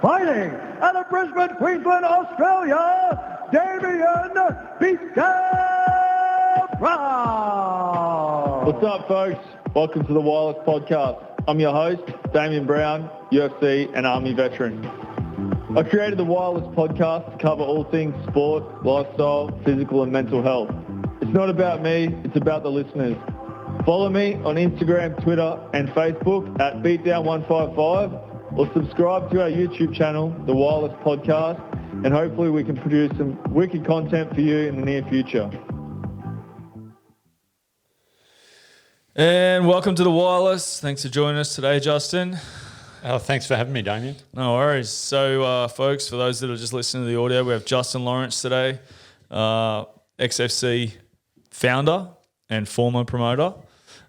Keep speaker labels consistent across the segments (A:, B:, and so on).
A: fighting out of Brisbane, Queensland, Australia, Damien Beatdown Brown.
B: What's up, folks? Welcome to the Wireless Podcast. I'm your host, Damien Brown, UFC and Army veteran. I created the Wireless Podcast to cover all things sport, lifestyle, physical and mental health. It's not about me, it's about the listeners. Follow me on Instagram, Twitter and Facebook at Beatdown155 or subscribe to our YouTube channel, the Wireless Podcast, and hopefully we can produce some wicked content for you in the near future.
C: And welcome to the Wireless. Thanks for joining us today, Justin.
D: Thanks for having me, Damien.
C: No worries. So, folks, for those that are just listening to the audio, we have Justin Lawrence today, XFC founder and former promoter.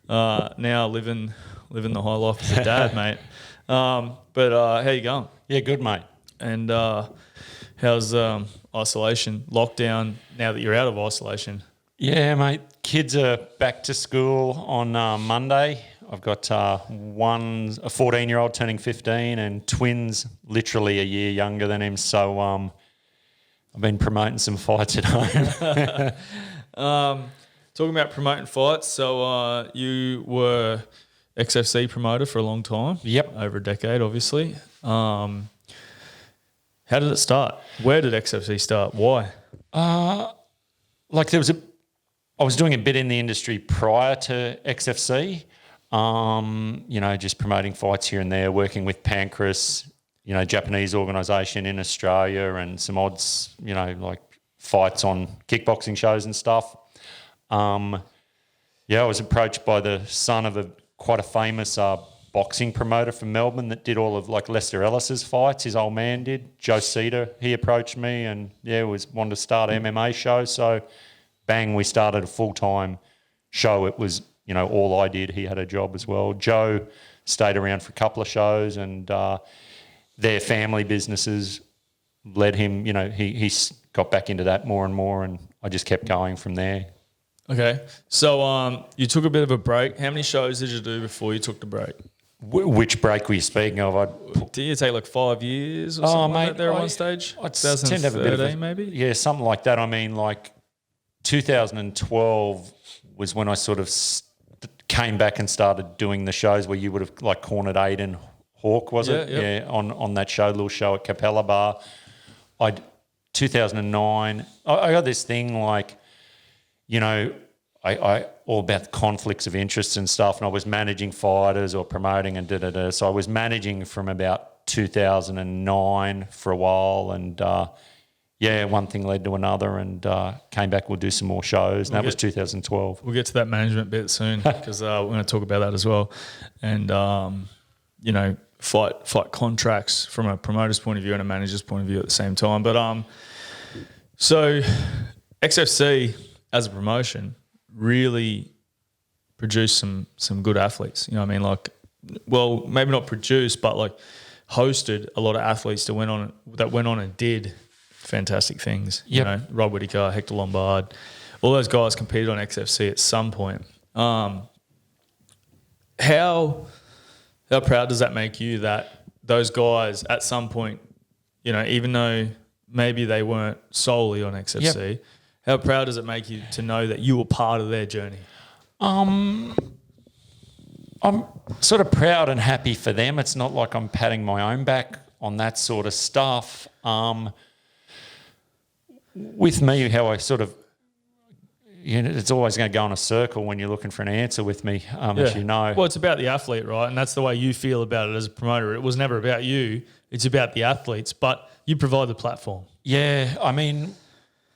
C: Now living the high life as a dad, mate. But how you going?
D: Yeah, good, mate.
C: And how's isolation, lockdown, now that you're out of isolation?
D: Yeah, mate. Kids are back to school on Monday. I've got a 14-year-old turning 15 and twins literally a year younger than him. So I've been promoting some fights at home.
C: Talking about promoting fights, so you were XFC promoter for a long time.
D: Yep.
C: Over a decade, obviously. How did it start? Where did XFC start? Why?
D: I was doing a bit in the industry prior to XFC. Just promoting fights here and there, working with Pancras, Japanese organisation in Australia, and some odds, like fights on kickboxing shows and stuff. I was approached by the son of quite a famous boxing promoter from Melbourne that did all of like Lester Ellis's fights. His old man did. Joe Cedar, he approached me and wanted to start an MMA show. So bang, we started a full-time show. It was, all I did. He had a job as well. Joe stayed around for a couple of shows and their family businesses led him, he got back into that more and more and I just kept going from there.
C: Okay. So you took a bit of a break. How many shows did you do before you took the break?
D: Which break were you speaking of?
C: Did you take like 5 years or something like that there at one stage?
D: I tend to have a bit of a,
C: maybe?
D: Yeah, something like that. I mean, like 2012 was when I sort of came back and started doing the shows where you would have like cornered Aiden Hawke, was it?
C: Yep.
D: Yeah, on that show, little show at Capella Bar. 2009, I got this thing like, I all about conflicts of interest and stuff, and I was managing fighters or promoting and da-da-da. So I was managing from about 2009 for a while and one thing led to another and came back, we'll do some more shows. And that was 2012.
C: We'll get to that management bit soon because we're going to talk about that as well. And, fight contracts from a promoter's point of view and a manager's point of view at the same time. But so XFC as a promotion really produced some good athletes. Maybe not produced, but like hosted a lot of athletes that went on and did fantastic things.
D: Yep.
C: Rob Whittaker, Hector Lombard, all those guys competed on XFC at some point. How proud does that make you that those guys at some point, even though maybe they weren't solely on XFC,
D: Yep.
C: How proud does it make you to know that you were part of their journey?
D: I'm sort of proud and happy for them. It's not like I'm patting my own back on that sort of stuff. With me, how I sort of, it's always going to go in a circle when you're looking for an answer with me, as you know.
C: Well, it's about the athlete, right? And that's the way you feel about it as a promoter. It was never about you. It's about the athletes, but you provide the platform.
D: Yeah, I mean,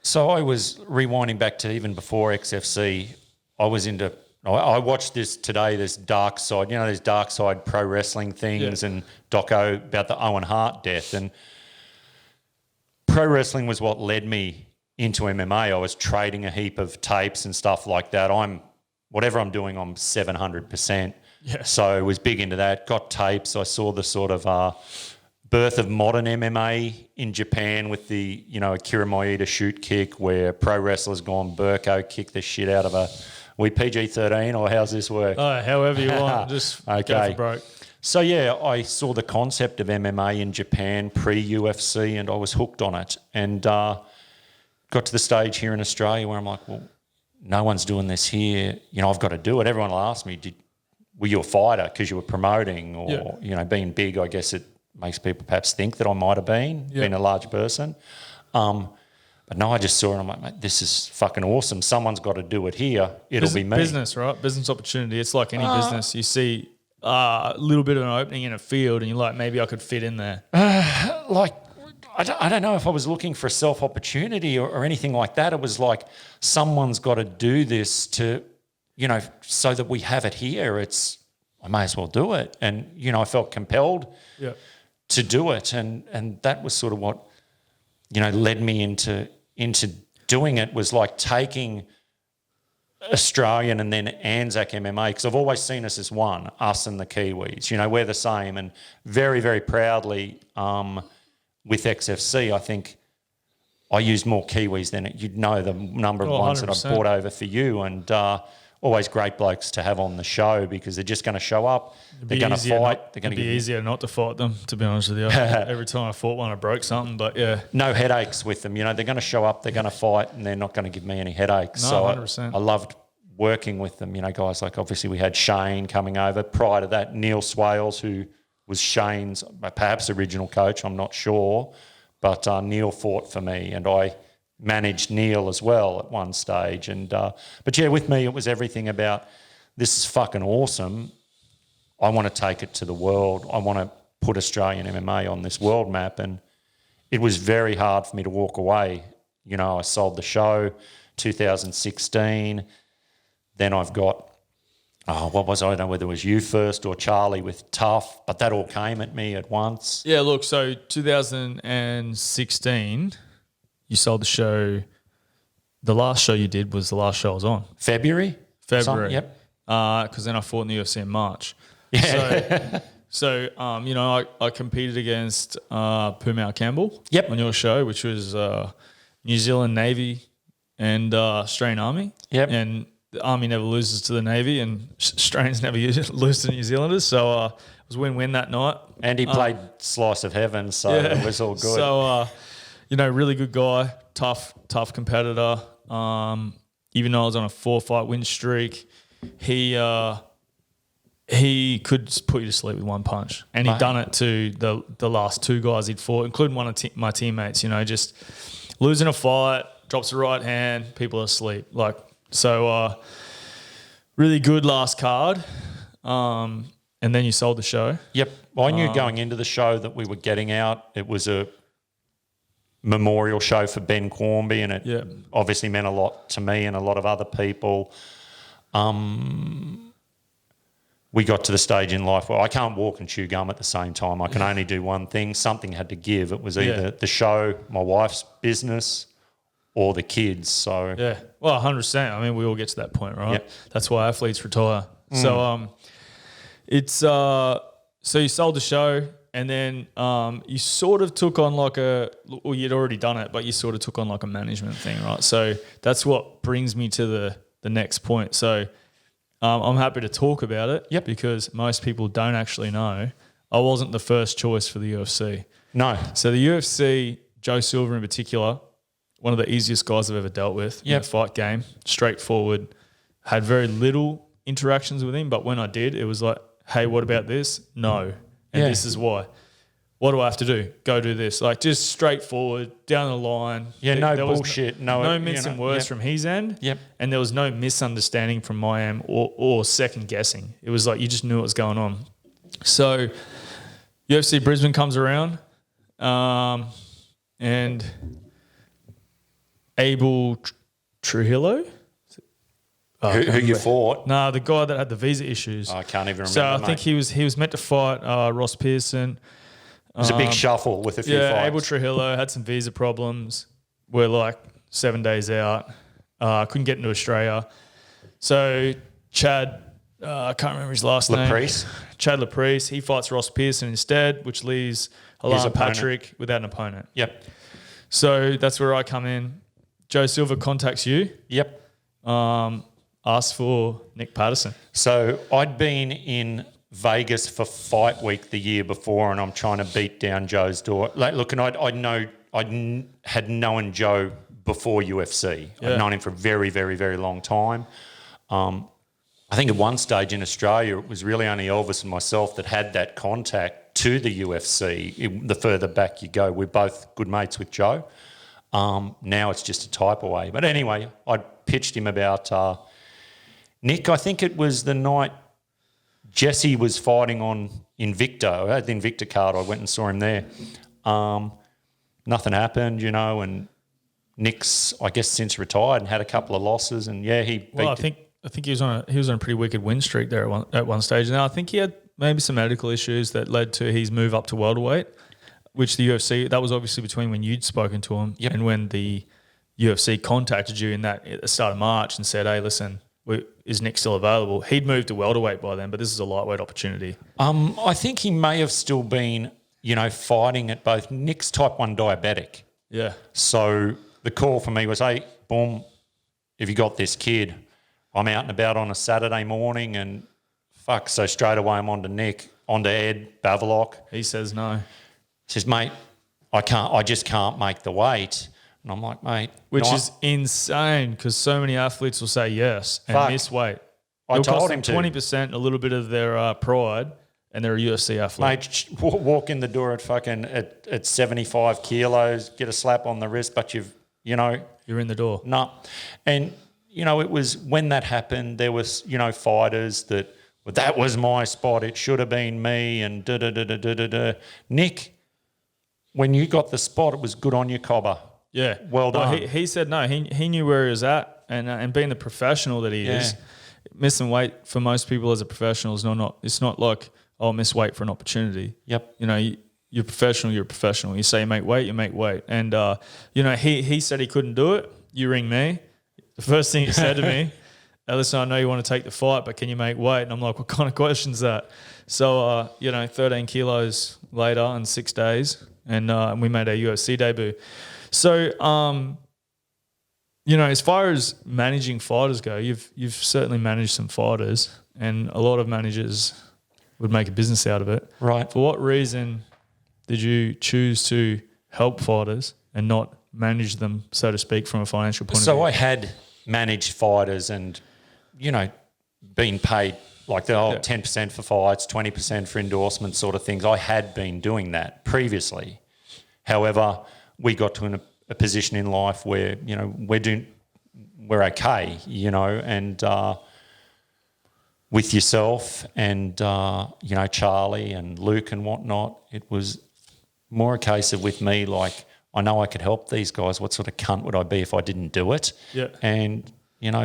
D: so I was rewinding back to even before XFC. I watched this today, this Dark Side, there's Dark Side pro wrestling things and doco about the Owen Hart death. And pro wrestling was what led me into MMA. I was trading a heap of tapes and stuff like that. Whatever I'm doing, I'm 700%.
C: Yeah.
D: So I was big into that, got tapes. I saw the sort of birth of modern MMA in Japan with the, Akira Maeda shoot kick where pro wrestlers gone Burko kick the shit out of we PG-13 or how's this work?
C: However you want, just go for broke.
D: So, yeah, I saw the concept of MMA in Japan pre-UFC and I was hooked on it. And got to the stage here in Australia where I'm like, well, no one's doing this here. You know, I've got to do it. Everyone will ask me, were you a fighter because you were promoting or, you know, being big, I guess it makes people perhaps think that I might have been a large person. But no, I just saw it and I'm like, mate, this is fucking awesome. Someone's got to do it here. It'll be me.
C: Business, right? Business opportunity. It's like any business. You see a little bit of an opening in a field and you're like, maybe I could fit in there.
D: Like, I don't know if I was looking for a self-opportunity or anything like that. It was like someone's got to do this to, you know, so that we have it here. I may as well do it. And, you know, I felt compelled to do it. And that was sort of what, you know, led me into doing it, was like taking Australian and then Anzac MMA, because I've always seen us as one, us and the Kiwis. You know, we're the same. And very, very proudly with XFC, I think I used more Kiwis than you'd know the number of ones
C: 100%.
D: that I've brought over for you. And always great blokes to have on the show because they're just going to show up, they're going to fight. They're going to
C: be easier not to fight them, to be honest with you. Every time I fought one, I broke something, but yeah.
D: No headaches with them. You know, they're going to show up, they're going to fight, and they're not going to give me any headaches.
C: No,
D: so
C: 100%.
D: I loved working with them. You know, guys like obviously we had Shane coming over. Prior to that, Neil Swales, who was Shane's perhaps original coach, I'm not sure. But Neil fought for me and I managed Neil as well at one stage. And but yeah, with me, it was everything about this is fucking awesome. I want to take it to the world. I want to put Australian MMA on this world map. And it was very hard for me to walk away. You know, I sold the show 2016. Then I've got, what was I don't know whether it was you first or Charlie with Tough, but that all came at me at once.
C: Yeah, look, so 2016, you sold the show. The last show you did was the last show I was on.
D: February.
C: Yep. Because then I fought in the UFC in March.
D: Yeah.
C: So you know, I competed against Pumau Campbell on your show, which was New Zealand Navy and Australian Army.
D: Yep.
C: And the Army never loses to the Navy and Australians never lose to New Zealanders. So it was win-win that night.
D: And he played Slice of Heaven, so it was all good.
C: So, you know, really good guy, tough competitor. Even though I was on a 4-fight win streak, he could just put you to sleep with one punch. And he'd done it to the last two guys he'd fought, including one of my teammates, you know, just losing a fight, drops the right hand, people are asleep. So really good last card. And then you sold the show.
D: Yep. Well, I knew going into the show that we were getting out. It was a memorial show for Ben Quarmby, and it obviously meant a lot to me and a lot of other people. We got to the stage in life where I can't walk and chew gum at the same time. I can only do one thing. Something had to give. It was either the show, my wife's business, or the kids. So
C: yeah, well, 100%. I mean, we all get to that point, right?
D: Yep.
C: That's why athletes retire. So it's so you sold the show, and then you sort of took on well, you'd already done it, but you sort of took on like a management thing, right? So that's what brings me to the next point. So I'm happy to talk about it because most people don't actually know. I wasn't the first choice for the UFC.
D: No.
C: So the UFC, Joe Silver in particular, one of the easiest guys I've ever dealt with in the fight game, straightforward, had very little interactions with him, but when I did, it was like, hey, what about this? No. And this is why. What do I have to do? Go do this. Like just straightforward, down the line.
D: Yeah,
C: There was
D: bullshit.
C: No mincing words from his end.
D: Yep.
C: And there was no misunderstanding from my end or second guessing. It was like you just knew what was going on. So UFC Brisbane comes around and Abel Trujillo.
D: Who you fought?
C: No, the guy that had the visa issues.
D: I can't even remember.
C: So I think he was meant to fight Ross Pearson.
D: It was a big shuffle with a few fights.
C: Abel Trujillo had some visa problems. We're like 7 days out. Couldn't get into Australia. So Chad, I can't remember his last name. Chad Laprise. He fights Ross Pearson instead, which leaves Alan Patrick without an opponent.
D: Yep.
C: So that's where I come in. Joe Silver contacts you.
D: Yep.
C: Asks for Nick Patterson.
D: So I'd been in Vegas for fight week the year before, and I'm trying to beat down Joe's door. Like, look, and had known Joe before UFC.
C: Yeah.
D: I'd known him for a very, very, very long time. I think at one stage in Australia, it was really only Elvis and myself that had that contact to the UFC. The further back you go, we're both good mates with Joe. Now it's just a type away. But anyway, I pitched him about Nick. I think it was the night Jesse was fighting on Invicta. I had the Invicta card. I went and saw him there. Nothing happened, and Nick's, I guess, since retired and had a couple of losses. And yeah, he beat.
C: Well, I think he was on a pretty wicked win streak there at one stage. Now I think he had maybe some medical issues that led to his move up to welterweight, which the UFC, that was obviously between when you'd spoken to him and when the UFC contacted you at the start of March and said, hey, listen, is Nick still available? He'd moved to welterweight by then, but this is a lightweight opportunity. I think he may have still been, fighting at both. Nick's type 1 diabetic. Yeah.
D: So the call for me was, hey, boom, have you got this kid? I'm out and about on a Saturday morning and so straight away I'm on to Ed Bavelock.
C: He says no.
D: He says, mate, I just can't make the weight. And I'm like, mate.
C: Which is insane because so many athletes will say yes and miss weight.
D: I told him to.
C: 20%, a little bit of their pride, and they're a UFC athlete.
D: Mate, walk in the door at 75 kilos, get a slap on the wrist, but you're
C: in the door.
D: No. And, it was when that happened, there was, fighters that was my spot. It should have been me and da-da-da-da-da-da. Nick, when you got the spot, it was good on you, Cobber.
C: Yeah.
D: Well done.
C: Well, he said no. He knew where he was at, and being the professional that he is, missing weight for most people as a professional is not. It's not like, oh, miss weight for an opportunity.
D: Yep.
C: You're professional. You're a professional. You say you make weight, you make weight. And he said he couldn't do it. You ring me. The first thing he said to me, hey, listen, I know you want to take the fight, but can you make weight? And I'm like, what kind of question is that? So 13 kilos later in 6 days, and we made our UFC debut. So, as far as managing fighters go, you've certainly managed some fighters, and a lot of managers would make a business out of it.
D: Right.
C: For what reason did you choose to help fighters and not manage them, so to speak, from a financial point of view?
D: So I had managed fighters and, been paid like the whole 10% for fights, 20% for endorsements sort of things. I had been doing that previously. However, we got to a position in life where, we're okay, and with yourself and, Charlie and Luke and whatnot, it was more a case of with me, like, I know I could help these guys. What sort of cunt would I be if I didn't do it?
C: Yeah.
D: And,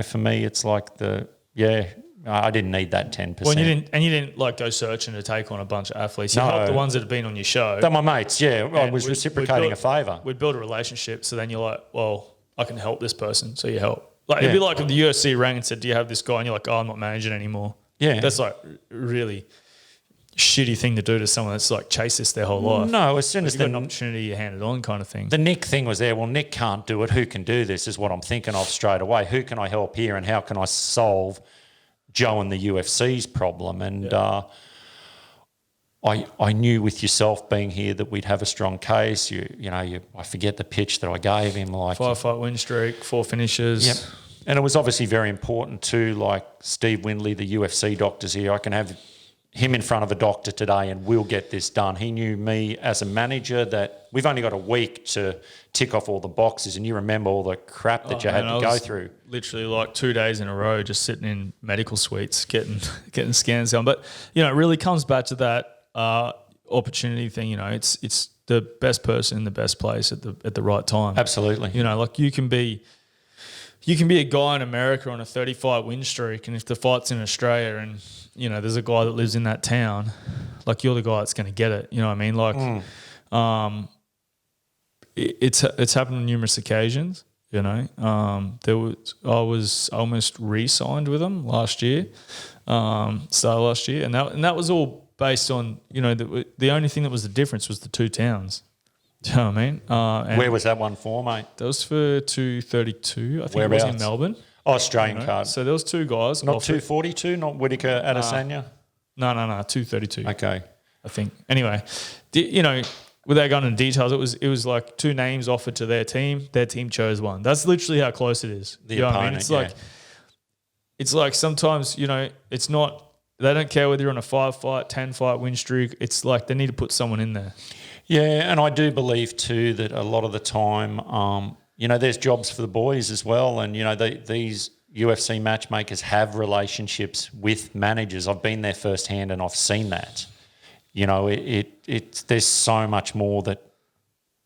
D: for me, it's like I didn't need that 10%.
C: Well, you didn't like go searching to take on a bunch of athletes. You helped the ones that have been on your show.
D: They're my mates, yeah. I was reciprocating a favour.
C: We'd build a relationship, so then you're like, well, I can help this person, so you help. Like it'd be like if the UFC rang and said, do you have this guy? And you're like, oh, I'm not managing anymore.
D: Yeah.
C: That's like really shitty thing to do to someone that's like chased this their whole life.
D: No, as soon as
C: you got an opportunity, you hand it on kind of thing.
D: The Nick thing was there. Well, Nick can't do it. Who can do this is what I'm thinking of straight away. Who can I help here and how can I solve Joe and the UFC's problem? And I knew with yourself being here that we'd have a strong case. I forget the pitch that I gave him. Like
C: 5-fight win streak, 4 finishes.
D: Yep. And it was obviously very important too, like Steve Windley, the UFC doctor's here. I can have him in front of a doctor today and we'll get this done. He knew me as a manager that we've only got a week to tick off all the boxes, and you remember all the crap that you had to go through. Literally
C: like 2 days in a row just sitting in medical suites getting scans done. But, it really comes back to that opportunity thing. It's the best person in the best place at the right time.
D: Absolutely.
C: Like you can be a guy in America on a 30-fight win streak, and if the fight's in Australia and, there's a guy that lives in that town, like you're the guy that's going to get it. You know what I mean? Like, it's happened on numerous occasions. I was almost re-signed with them last year, start last year, and that was all based on the only thing that was the difference was the 2 towns. Do you know what I mean? And
D: where was that one for, mate?
C: That was for 232. I think it was in Melbourne.
D: Oh, Australian card.
C: So there was 2 guys.
D: Not 242, not Whittaker Adesanya?
C: No, 232.
D: Okay.
C: I think. Anyway, without going into details, it was like 2 names offered to their team. Their team chose one. That's literally how close it is.
D: The
C: you know
D: opponent,
C: what I mean? It's like sometimes, it's not, they don't care whether you're on a 5-fight, 10-fight win streak. It's like they need to put someone in there.
D: Yeah, and I do believe too that a lot of the time, there's jobs for the boys as well, and these UFC matchmakers have relationships with managers. I've been there firsthand, and I've seen that. There's so much more that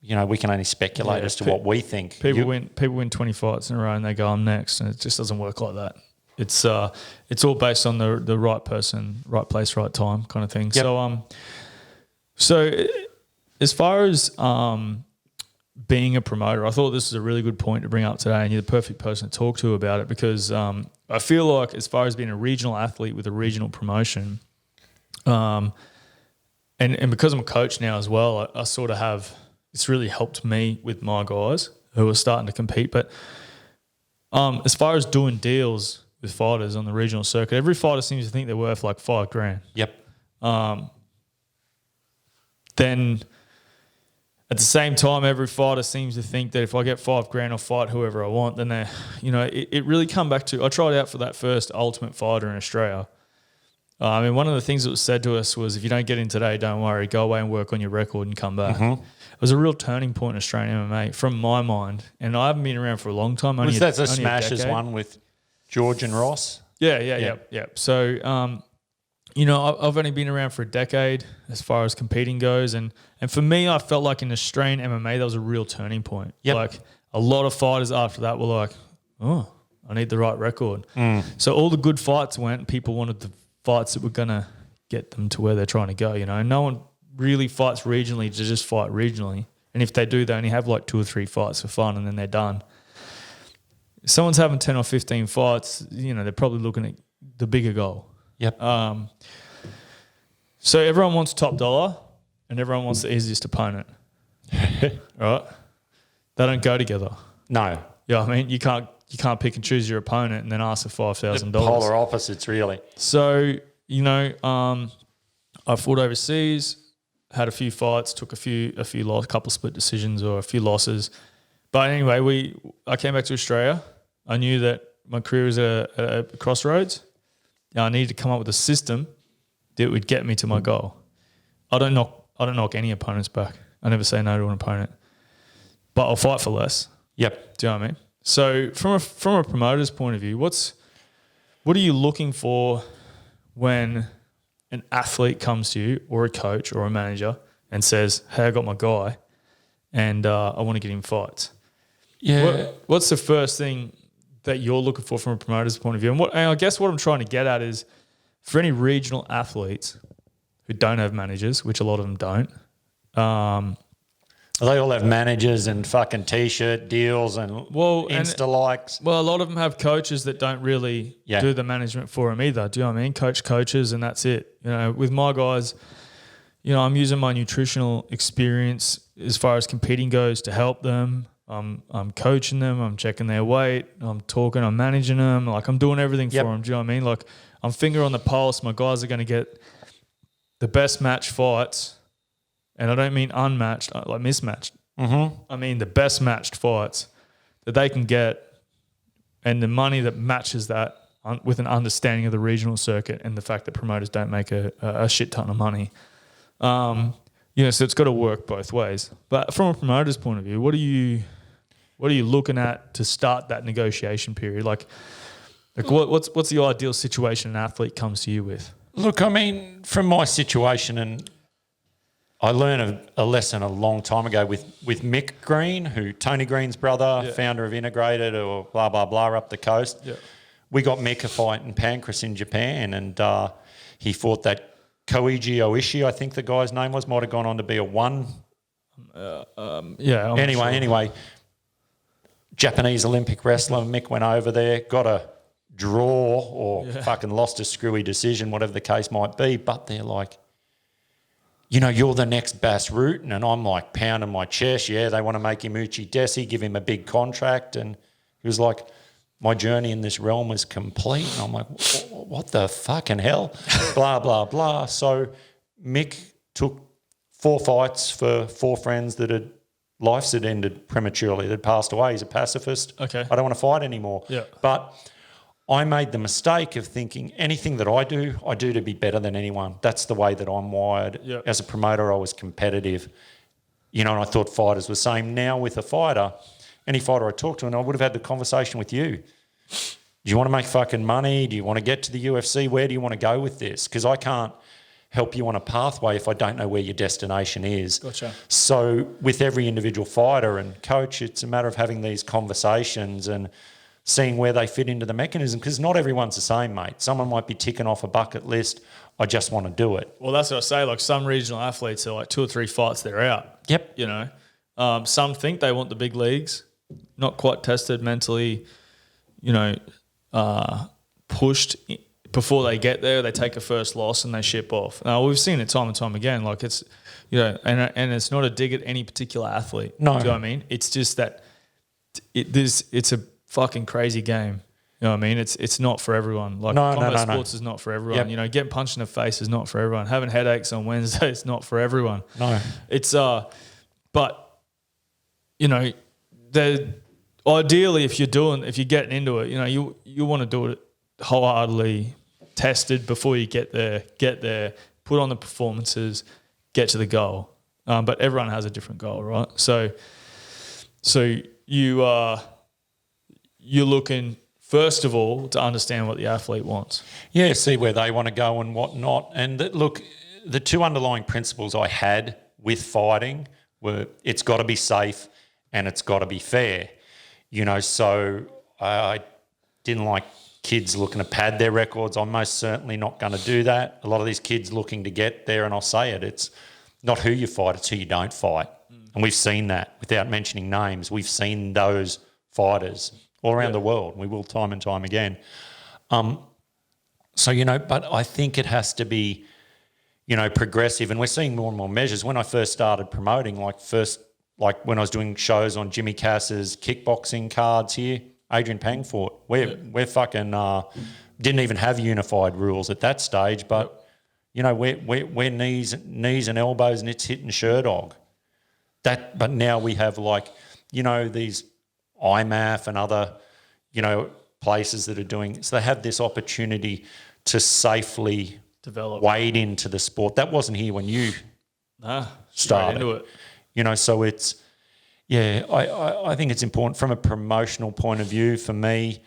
D: we can only speculate as to what we think.
C: People win 20 fights in a row and they go, I'm next, and it just doesn't work like that. It's all based on the right person, right place, right time kind of thing.
D: Yep.
C: So as far as being a promoter, I thought this was a really good point to bring up today, and you're the perfect person to talk to about it because I feel like as far as being a regional athlete with a regional promotion, and because I'm a coach now as well, I sort of have – it's really helped me with my guys who are starting to compete. But as far as doing deals with fighters on the regional circuit, every fighter seems to think they're worth like $5,000.
D: Yep.
C: Then at the same time, every fighter seems to think that if I get $5,000, I'll fight whoever I want. Then it really come back to – I tried out for that first Ultimate Fighter in Australia. One of the things that was said to us was, if you don't get in today, don't worry. Go away and work on your record and come back. Mm-hmm. It was a real turning point in Australian MMA from my mind. And I haven't been around for a long time.
D: That's a Smashes one with George and Ross?
C: Yeah. So, I've only been around for a decade as far as competing goes. And for me, I felt like in Australian MMA, that was a real turning point.
D: Yep.
C: Like a lot of fighters after that were like, oh, I need the right record. So all the good fights went, and people wanted the fights that were going to get them to where they're trying to go, No one really fights regionally to just fight regionally. And if they do, they only have like 2 or 3 fights for fun and then they're done. If someone's having 10 or 15 fights, they're probably looking at the bigger goal.
D: Yep.
C: So everyone wants top dollar and everyone wants the easiest opponent. Right? They don't go together.
D: No.
C: Yeah, you can't pick and choose your opponent and then ask for $5,000.
D: Polar opposites, really.
C: So, I fought overseas, had a few fights, took a few loss, couple split decisions or a few losses. But anyway, I came back to Australia. I knew that my career was at a crossroads. I needed to come up with a system that would get me to my goal. I don't knock any opponents back. I never say no to an opponent. But I'll fight for less.
D: Yep.
C: Do you know what I mean? So from a promoter's point of view, what are you looking for when an athlete comes to you or a coach or a manager and says, hey, I got my guy and I want to get him fights?
D: Yeah.
C: What's the first thing that you're looking for from a promoter's point of view? And I guess what I'm trying to get at is for any regional athletes who don't have managers, which a lot of them don't.
D: They all have managers and fucking T-shirt deals and Insta likes.
C: Well, a lot of them have coaches that don't really do the management for them either. Do you know what I mean? Coaches and that's it. With my guys, I'm using my nutritional experience as far as competing goes to help them. I'm coaching them. I'm checking their weight. I'm talking. I'm managing them. Like I'm doing everything for them. Do you know what I mean? Like I'm finger on the pulse. My guys are going to get the best match fights. And I don't mean unmatched, like mismatched.
D: Mm-hmm.
C: I mean the best matched fights that they can get and the money that matches that with an understanding of the regional circuit and the fact that promoters don't make a shit ton of money. So it's got to work both ways. But from a promoter's point of view, what are you looking at to start that negotiation period? Like what's the ideal situation an athlete comes to you with?
D: Look, from my situation, and I learned a lesson a long time ago with Mick Green, Tony Green's brother, founder of Integrated or blah, blah, blah up the coast.
C: Yeah.
D: We got Mick a fight in Pancras in Japan and he fought that Koichi Oishi, I think the guy's name was, might have gone on to be a 1. Anyway, Japanese Olympic wrestler, Mick went over there, got a draw or fucking lost a screwy decision, whatever the case might be, but they're like, you're the next Bas Rutten, and I'm like pounding my chest. Yeah, they want to make him Uchi Desi, give him a big contract. And he was like, my journey in this realm is complete. And I'm like, what the fucking hell? Blah, blah, blah. So Mick took 4 fights for 4 friends that had lives had ended prematurely, that passed away. He's a pacifist.
C: Okay.
D: I don't want to fight anymore.
C: Yeah.
D: But I made the mistake of thinking anything that I do to be better than anyone. That's the way that I'm wired.
C: Yeah.
D: As a promoter, I was competitive, and I thought fighters were the same. Now with a fighter, any fighter I talk to, and I would have had the conversation with you. Do you want to make fucking money? Do you want to get to the UFC? Where do you want to go with this? Because I can't help you on a pathway if I don't know where your destination is.
C: Gotcha.
D: So with every individual fighter and coach, it's a matter of having these conversations and seeing where they fit into the mechanism, because not everyone's the same, mate. Someone might be ticking off a bucket list. I just want to do it.
C: Well, that's what I say. Like some regional athletes are like 2 or 3 fights, they're out.
D: Yep.
C: Some think they want the big leagues, not quite tested mentally, pushed before they get there. They take a first loss and they ship off. Now, we've seen it time and time again. Like it's, and it's not a dig at any particular athlete.
D: No.
C: Do you know what I mean? It's just that it's a fucking crazy game. You know what I mean? It's not for everyone. Like combat sports is not for everyone.
D: Yep.
C: Getting punched in the face is not for everyone. Having headaches on Wednesday is not for everyone.
D: No.
C: It's but ideally if you're getting into it, you want to do it wholeheartedly, tested before you get there, put on the performances, get to the goal. But everyone has a different goal, right? So you're looking first of all to understand what the athlete wants.
D: Yeah, see where they want to go and what not. And look, the 2 underlying principles I had with fighting were it's got to be safe and it's got to be fair. So I didn't like kids looking to pad their records. I'm most certainly not going to do that. A lot of these kids looking to get there, and I'll say it, it's not who you fight, it's who you don't fight. And we've seen that without mentioning names. We've seen those fighters all around the world. We will time and time again. But I think it has to be, progressive. And we're seeing more and more measures. When I first started promoting, like when I was doing shows on Jimmy Cass's kickboxing cards here, Adrian Pang fought. We're fucking didn't even have unified rules at that stage, but we're knees and elbows, and it's hitting Sherdog. But now we have these IMAF and other places that are doing, so they have this opportunity to safely
C: Develop.
D: wade into the sport. That wasn't here when you started.
C: Into it.
D: So it's, I think it's important from a promotional point of view for me.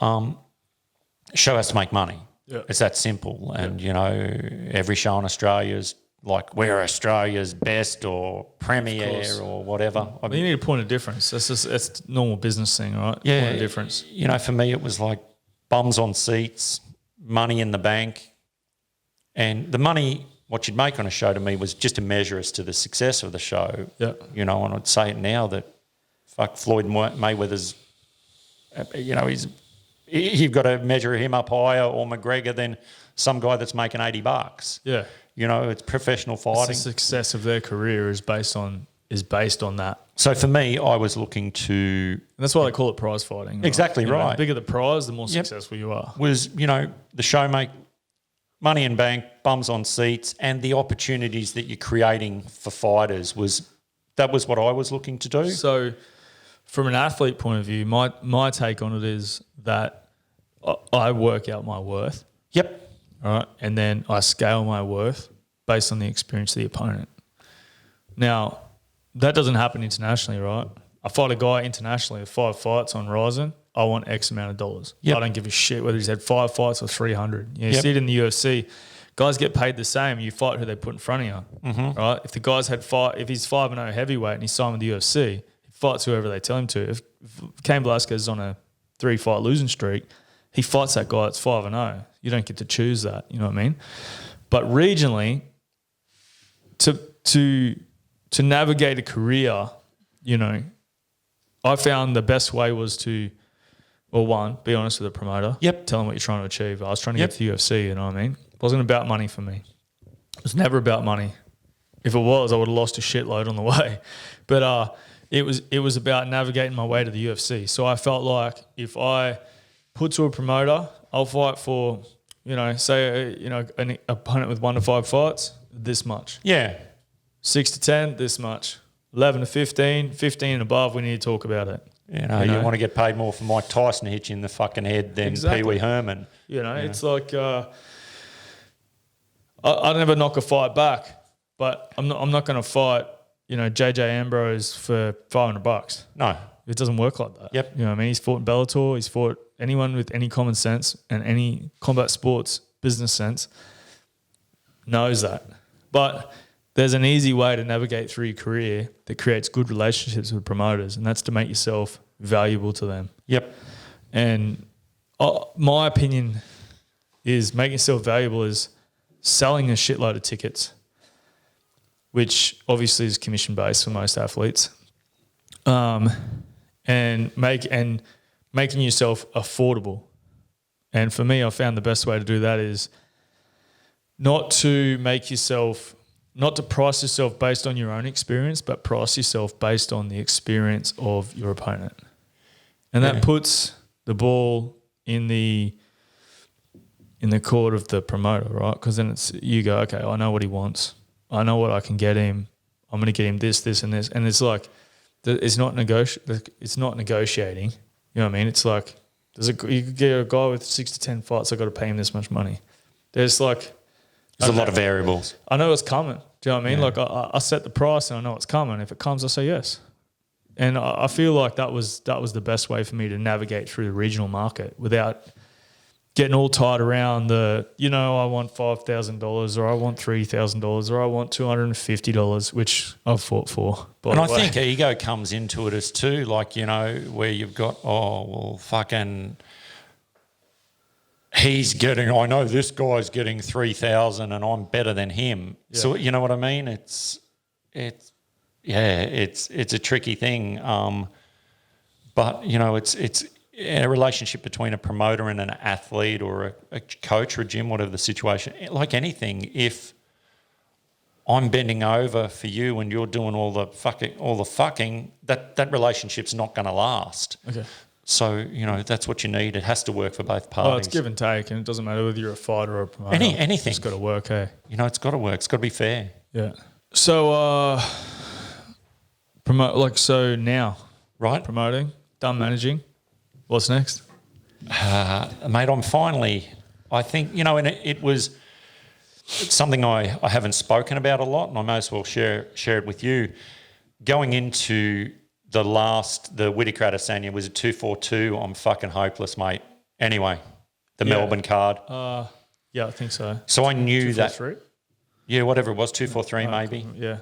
D: Show has to make money.
C: Yeah.
D: It's that simple. And, every show in Australia is like we're Australia's best or premier or whatever.
C: You need a point of difference. That's normal business thing, right?
D: Yeah.
C: Point of difference.
D: For me, it was like bums on seats, money in the bank. And the money, what you'd make on a show to me was just a measure as to the success of the show.
C: Yeah.
D: And I'd say it now that Floyd Mayweather's, you've got to measure him up higher, or McGregor, than some guy that's making $80.
C: Yeah.
D: It's professional fighting.
C: The success of their career is based on that.
D: So for me, I was looking to...
C: And that's why they call it prize fighting. Right?
D: Exactly right.
C: The bigger the prize, the more successful you are.
D: Was, the show make money in bank, bums on seats, and the opportunities that you're creating for fighters was what I was looking to do.
C: So from an athlete point of view, my take on it is that I work out my worth.
D: Yep.
C: All right. And then I scale my worth based on the experience of the opponent. Now, that doesn't happen internationally, right? I fight a guy internationally with 5 fights on Ryzen. I want X amount of dollars.
D: Yep.
C: I don't give a shit whether he's had 5 fights or 300. You see it in the UFC. Guys get paid the same. You fight who they put in front of you, right? If the guy's had if he's 5-0 heavyweight and he's signed with the UFC, he fights whoever they tell him to. If Cain Velasquez is on a 3-fight losing streak, he fights that guy that's 5-0. You don't get to choose that. You know what I mean? But regionally, to navigate a career, I found the best way was to, well, one, be honest with the promoter.
D: Yep.
C: Tell him what you're trying to achieve. I was trying to get to the UFC, you know what I mean? It wasn't about money for me. It was never about money. If it was, I would have lost a shitload on the way. But it was about navigating my way to the UFC. So I felt like if I put to a promoter, I'll fight for, say, an opponent with 1 to 5 fights, this much.
D: Yeah.
C: 6 to 10, this much. 11 to 15, 15 and above, we need to talk about it.
D: You want to get paid more for Mike Tyson to hit you in the fucking head than
C: Exactly.
D: Pee Wee Herman.
C: It's like I never knock a fight back, but I'm not going to fight, JJ Ambrose for $500.
D: No.
C: It doesn't work like that.
D: Yep.
C: You know what I mean? He's fought in Bellator. He's fought anyone with any common sense and any combat sports business sense knows that. But there's an easy way to navigate through your career that creates good relationships with promoters, and that's to make yourself valuable to them.
D: Yep.
C: And my opinion is making yourself valuable is selling a shitload of tickets, which obviously is commission-based for most athletes. And making yourself affordable. And for me, I found the best way to do that is not to price yourself based on your own experience, but price yourself based on the experience of your opponent. And that puts the ball in the court of the promoter, right? Because then you go, okay, I know what he wants. I know what I can get him. I'm going to get him this, this, and this. And it's like, it's not negotiating. You know what I mean? It's like you could get a guy with 6 to 10 fights. I got to pay him this much money. There's a lot
D: of variables.
C: I know it's coming. Do you know what I mean? Like I set the price and I know it's coming. If it comes, I say yes. And I feel like that was the best way for me to navigate through the regional market without getting all tied around I want $5,000 or I want $3,000 or I want $250, which I've fought for.
D: And I think ego comes into it as too, like, where you've got, fucking, I know this guy's getting 3,000 and I'm better than him. Yeah. So you know what I mean? It's a tricky thing. But it's a relationship between a promoter and an athlete or a coach or a gym, whatever the situation, like anything, if I'm bending over for you and you're doing all the fucking, that relationship's not going to last.
C: Okay.
D: So, that's what you need. It has to work for both parties.
C: Oh, it's give and take, and it doesn't matter whether you're a fighter or a promoter.
D: Anything.
C: It's got to work, hey?
D: It's got to work. It's got to be fair.
C: Yeah. So, now.
D: Right.
C: Promoting, done managing. What's next?
D: Mate, I think, and it was something I haven't spoken about a lot, and I may as well share it with you. Going into the Whittaker Adesanya was a 242. I'm fucking hopeless, mate. Anyway, Melbourne card.
C: Yeah, I think so.
D: So I knew
C: 243?
D: Yeah, whatever it was, 243 maybe.
C: Yeah.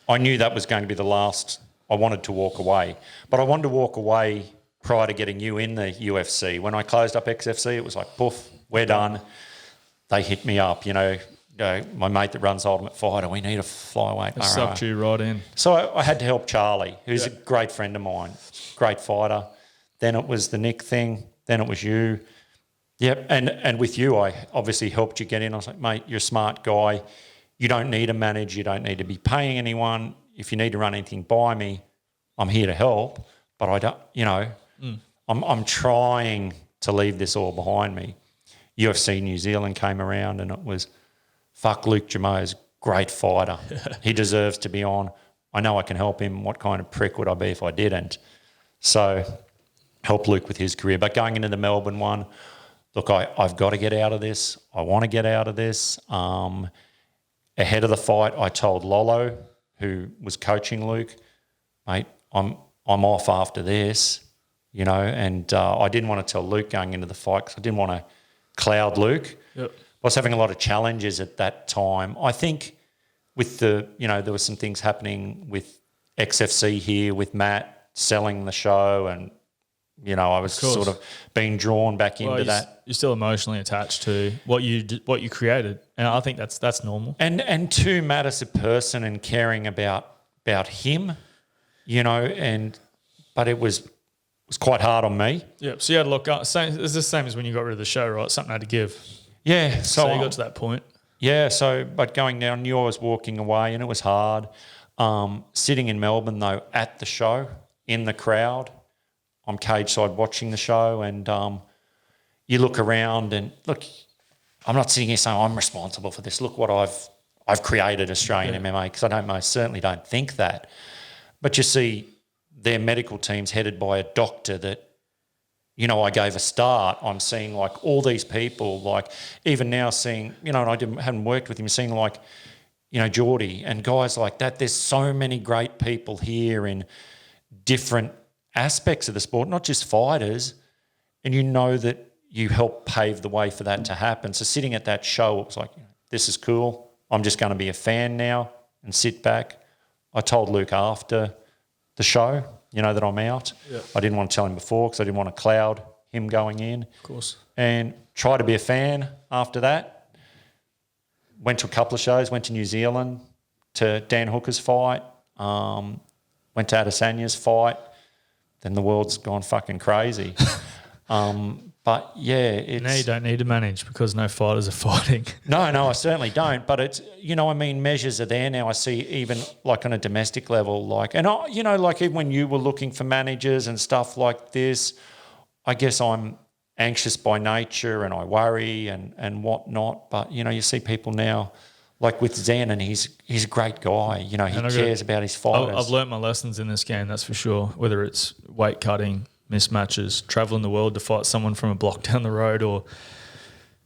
D: I knew that was going to be the last. I wanted to walk away. But I wanted to walk away prior to getting you in the UFC. When I closed up XFC, it was like, poof, we're done. They hit me up, my mate that runs Ultimate Fighter, we need a flyweight.
C: It sucked you right in.
D: So I had to help Charlie, who's a great friend of mine, great fighter. Then it was the Nick thing. Then it was you. Yep, and with you, I obviously helped you get in. I was like, mate, you're a smart guy. You don't need to manage. You don't need to be paying anyone. If you need to run anything by me, I'm here to help. But I don't, I'm trying to leave this all behind me. UFC New Zealand came around and it was, fuck, Luke Jameau's great fighter. He deserves to be on. I know I can help him. What kind of prick would I be if I didn't? So help Luke with his career. But going into the Melbourne one, look, I've got to get out of this. I want to get out of this. Ahead of the fight, I told Lolo, who was coaching Luke, mate, I'm off after this, and I didn't want to tell Luke going into the fight because I didn't want to cloud Luke.
C: Yep.
D: I was having a lot of challenges at that time. I think with there were some things happening with XFC here, with Matt selling the show and, I was sort of being drawn back into that.
C: You're still emotionally attached to what you created, and I think that's normal.
D: And to Matt as a person and caring about him, but it was quite hard on me.
C: Yeah. So you had a lot. It's the same as when you got rid of the show, right? Something had to give.
D: Yeah.
C: So you got to that point.
D: Yeah. So, but going down, I knew I was walking away, and it was hard. Sitting in Melbourne, though, at the show, in the crowd, I'm cage side watching the show, and you look around and look, I'm not sitting here saying I'm responsible for this. Look what I've created Australian MMA, because I certainly don't think that. But you see their medical teams headed by a doctor that, you know, I gave a start. I'm seeing like all these people, like even now seeing, you know, and I haven't worked with him, seeing like, you know, Geordie and guys like that. There's so many great people here in different aspects of the sport, not just fighters, and you know that you help pave the way for that to happen. So sitting at that show, it was like, this is cool. I'm just going to be a fan now and sit back. I told Luke after the show, you know, that I'm out.
C: Yeah.
D: I didn't want to tell him before because I didn't want to cloud him going in.
C: Of course.
D: And try to be a fan after that. Went to a couple of shows, went to New Zealand to Dan Hooker's fight, went to Adesanya's fight. Then the world's gone fucking crazy. But yeah, it's...
C: Now you don't need to manage because no fighters are fighting.
D: No, I certainly don't. But it's, you know, I mean, measures are there now. I see even like on a domestic level, like, and I, you know, like even when you were looking for managers and stuff like this, I guess I'm anxious by nature and I worry and whatnot. But, you know, you see people now, like with Zen, and he's a great guy. You know, he cares about his fighters.
C: I've learnt my lessons in this game, that's for sure, whether it's weight cutting, mismatches, traveling the world to fight someone from a block down the road, or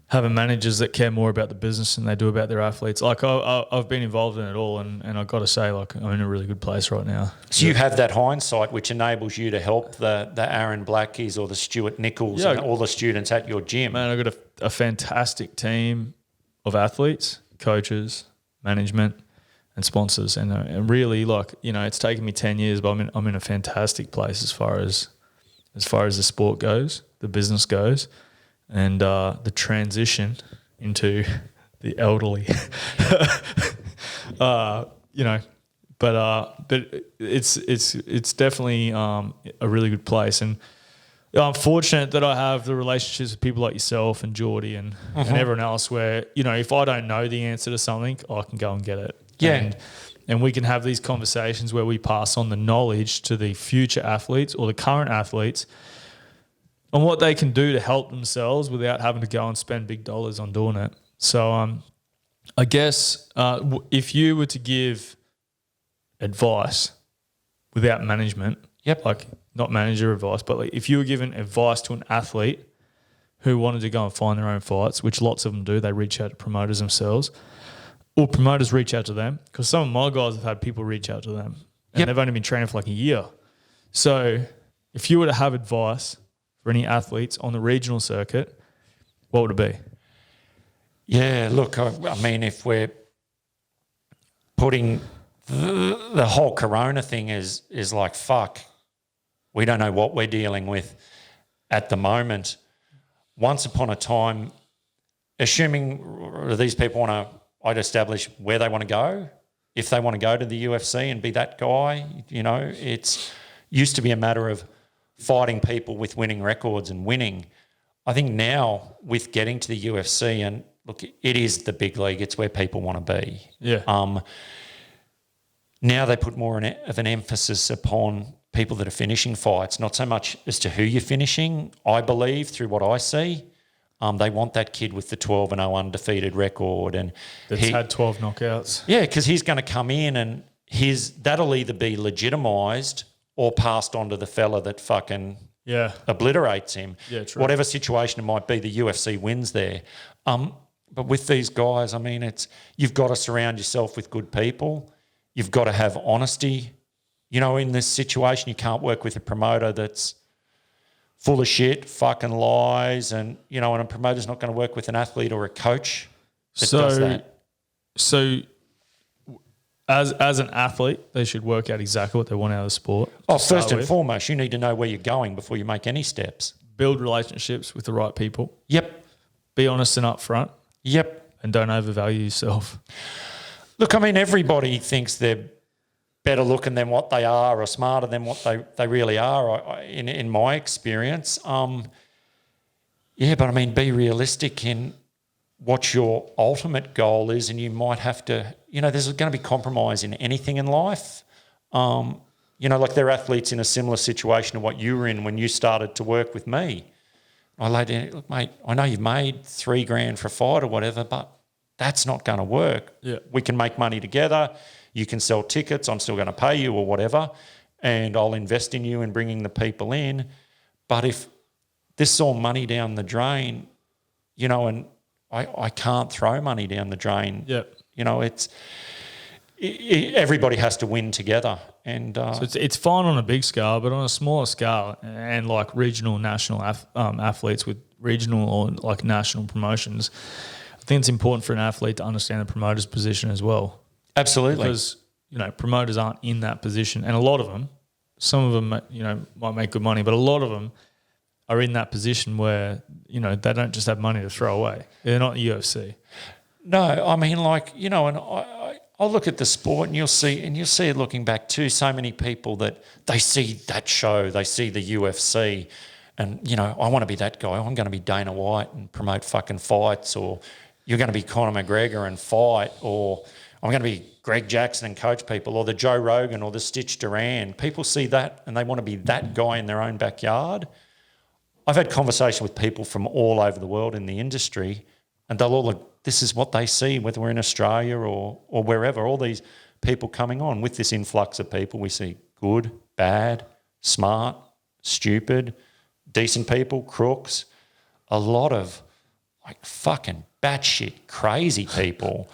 C: having managers that care more about the business than they do about their athletes. Like I've been involved in it all, and I've got to say, like, I'm in a really good place right now.
D: So you have that hindsight which enables you to help the Aaron Blackies or the Stuart Nichols and all the students at your gym.
C: Man, I've got a fantastic team of athletes, coaches, management and sponsors. And really, like, you know, it's taken me 10 years, but I'm in a fantastic place as far as the sport goes, the business goes, and the transition into the elderly. You know, but it's definitely a really good place, and I'm fortunate that I have the relationships with people like yourself and Geordie and everyone else, where, you know, if I don't know the answer to something, I can go and get it.
D: Yeah.
C: And we can have these conversations where we pass on the knowledge to the future athletes or the current athletes on what they can do to help themselves without having to go and spend big dollars on doing it. So I guess if you were to give advice without management, like not manager advice, but like if you were giving advice to an athlete who wanted to go and find their own fights, which lots of them do, they reach out to promoters themselves, or promoters reach out to them, because some of my guys have had people reach out to them and they've only been training for like a year. So if you were to have advice for any athletes on the regional circuit, what would it be?
D: Yeah, look, I mean, if we're putting the whole corona thing is like, fuck, we don't know what we're dealing with at the moment. Once upon a time, assuming these people want to, I'd establish where they want to go. If they want to go to the UFC and be that guy, you know, it's used to be a matter of fighting people with winning records and winning. I think now with getting to the UFC, and look, it is the big league. It's where people want to be.
C: Yeah.
D: Now they put more of an emphasis upon people that are finishing fights, not so much as to who you're finishing, I believe, through what I see. They want that kid with the 12-0 undefeated record. And
C: That's had 12 knockouts.
D: Yeah, because he's going to come in and that'll either be legitimised or passed on to the fella that fucking obliterates him.
C: Yeah, true.
D: Whatever situation it might be, the UFC wins there. But with these guys, I mean, you've got to surround yourself with good people. You've got to have honesty. You know, in this situation, you can't work with a promoter that's full of shit, fucking lies, and, you know, and a promoter's not going to work with an athlete or a coach that does that.
C: So as an athlete, they should work out exactly what they want out of the sport.
D: First and foremost, you need to know where you're going before you make any steps.
C: Build relationships with the right people.
D: Yep.
C: Be honest and upfront.
D: Yep.
C: And don't overvalue yourself.
D: Look, I mean, everybody thinks they're better looking than what they are or smarter than what they really are, in my experience. But I mean, be realistic in what your ultimate goal is, and you might have to, there's going to be compromise in anything in life. Like they're athletes in a similar situation to what you were in when you started to work with me. I laid down, look, mate, I know you've made $3,000 for a fight or whatever, but that's not going to work.
C: Yeah.
D: We can make money together. You can sell tickets. I'm still going to pay you or whatever, and I'll invest in you and bringing the people in. But if this is all money down the drain, and I can't throw money down the drain.
C: Yeah.
D: Everybody has to win together. And
C: So it's fine on a big scale, but on a smaller scale and like regional, national athletes with regional or like national promotions, I think it's important for an athlete to understand the promoter's position as well.
D: Absolutely.
C: Because, promoters aren't in that position. And a lot of them, some of them, might make good money, but a lot of them are in that position where, they don't just have money to throw away. They're not UFC.
D: No, I mean, and I'll look at the sport and you'll see it looking back too, so many people that they see that show, they see the UFC and, I want to be that guy. I'm going to be Dana White and promote fucking fights, or you're going to be Conor McGregor and fight, or I'm going to be Greg Jackson and coach people, or the Joe Rogan or the Stitch Duran. People see that and they want to be that guy in their own backyard. I've had conversation with people from all over the world in the industry, and they'll all this is what they see, whether we're in Australia or wherever, all these people coming on with this influx of people. We see good, bad, smart, stupid, decent people, crooks, a lot of fucking batshit crazy people,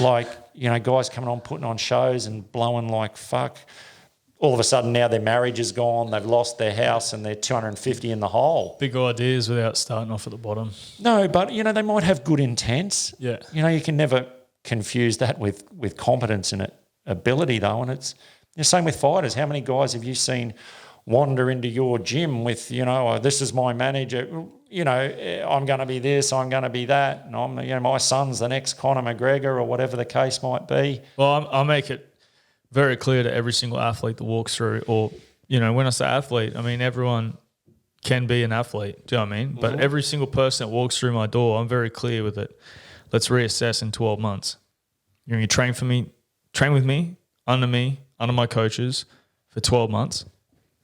D: guys coming on, putting on shows and blowing like fuck. All of a sudden now their marriage is gone, they've lost their house and they're 250 in the hole.
C: Big ideas without starting off at the bottom.
D: No, but, they might have good intents.
C: Yeah.
D: You can never confuse that with competence and ability though. And it's the same with fighters. How many guys have you seen wander into your gym with, this is my manager, I'm going to be this, I'm going to be that, and I'm, my son's the next Conor McGregor or whatever the case might be.
C: Well, I'll make it very clear to every single athlete that walks through, or, when I say athlete, I mean everyone can be an athlete, do you know what I mean? But every single person that walks through my door, I'm very clear with it. Let's reassess in 12 months. You train with me, under my coaches for 12 months,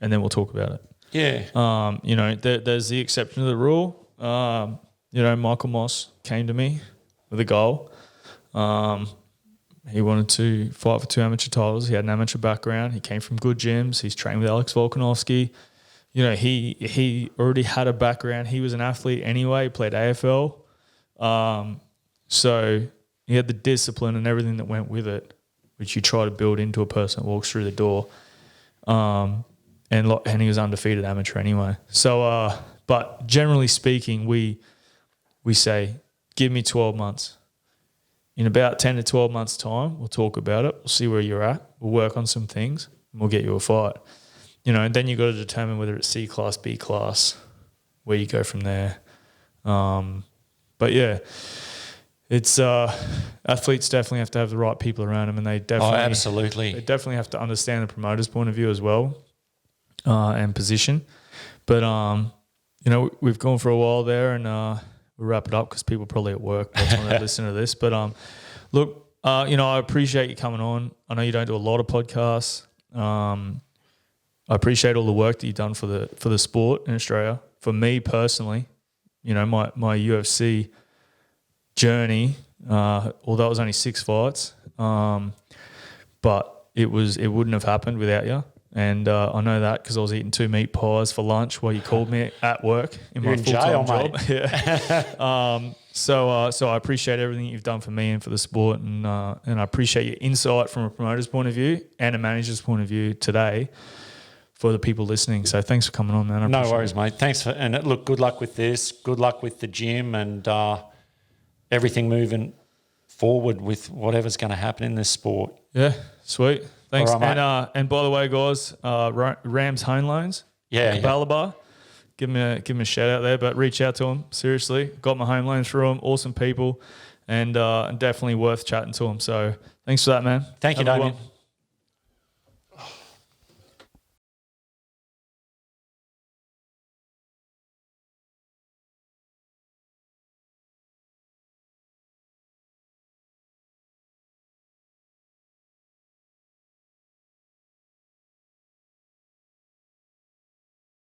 C: and then we'll talk about it.
D: Yeah.
C: There's the exception to the rule. Michael Moss came to me with a goal. He wanted to fight for 2 amateur titles. He had an amateur background. He came from good gyms. He's trained with Alex Volkanovski. He already had a background. He was an athlete anyway. He played AFL. So he had the discipline and everything that went with it, which you try to build into a person that walks through the door. And he was undefeated amateur anyway. So, but generally speaking, we say, give me 12 months. In about 10 to 12 months' time, we'll talk about it. We'll see where you're at. We'll work on some things, and we'll get you a fight. And then you've got to determine whether it's C class, B class, where you go from there. But yeah, it's athletes definitely have to have the right people around them, and they definitely
D: absolutely.
C: They definitely have to understand the promoter's point of view as well, and position. But we've gone for a while there, and we'll wrap it up because people are probably at work by the time they listen to this. But look, I appreciate you coming on. I know you don't do a lot of podcasts. I appreciate all the work that you've done for the sport in Australia. For me personally, my UFC journey, although it was only 6 fights, but it wouldn't have happened without you. And I know that because I was eating 2 meat pies for lunch while you called me at work in my full-time job. Yeah. So I appreciate everything you've done for me and for the sport, and I appreciate your insight from a promoter's point of view and a manager's point of view today for the people listening. So thanks for coming on, man.
D: No worries, mate. Thanks and look, good luck with this. Good luck with the gym and everything moving forward with whatever's going to happen in this sport.
C: Yeah, sweet. Thanks.
D: Right,
C: and by the way, guys, Rams Home Loans.
D: Yeah.
C: Balabar. Give him a shout out there, but reach out to them. Seriously. Got my home loans through them. Awesome people, and definitely worth chatting to them. So thanks for that, man.
D: Thank you, Damien.